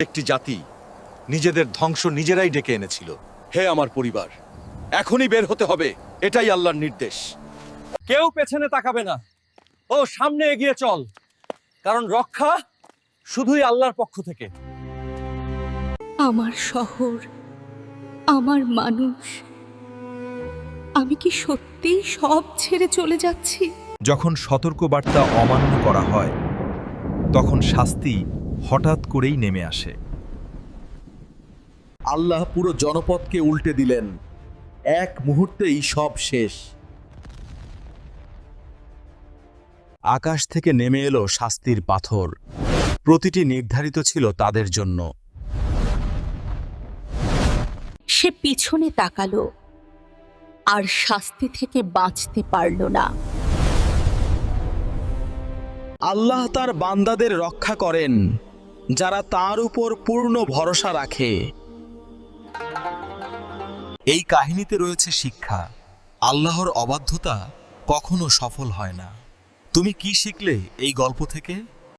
একটি জাতি নিজেদের ধ্বংস নিজেরাই ডেকে এনেছিল। হে আমার পরিবার, এখনই বের হতে হবে, এটাই আল্লাহর নির্দেশ। কেউ পেছনে তাকাবে না, ও সামনে এগিয়ে চল, কারণ রক্ষা শুধুই আল্লাহর পক্ষ থেকে। আমার শহর, আমার মানুষ, আমি কি সত্যিই সব ছেড়ে চলে যাচ্ছি? যখন সতর্কবার্তা অমান্য করা হয় তখন শাস্তি হঠাৎ করেই নেমে আসে। আল্লাহ পুরো জনপদকে উল্টে দিলেন, এক মুহূর্তেই সব শেষ। আকাশ থেকে নেমে এলো শাস্তির পাথর, প্রতিটি নির্ধারিত ছিল তাদের জন্য। সে পিছনে তাকালো আর শাস্তি থেকে বাঁচতে পারল না। আল্লাহ তার বান্দাদের রক্ষা করেন যারা তার উপর পূর্ণ ভরসা রাখে। এই কাহিনীতে রয়েছে শিক্ষা, আল্লাহর অবাধ্যতা কখনো সফল হয় না। তুমি কি শিখলে এই গল্প থেকে?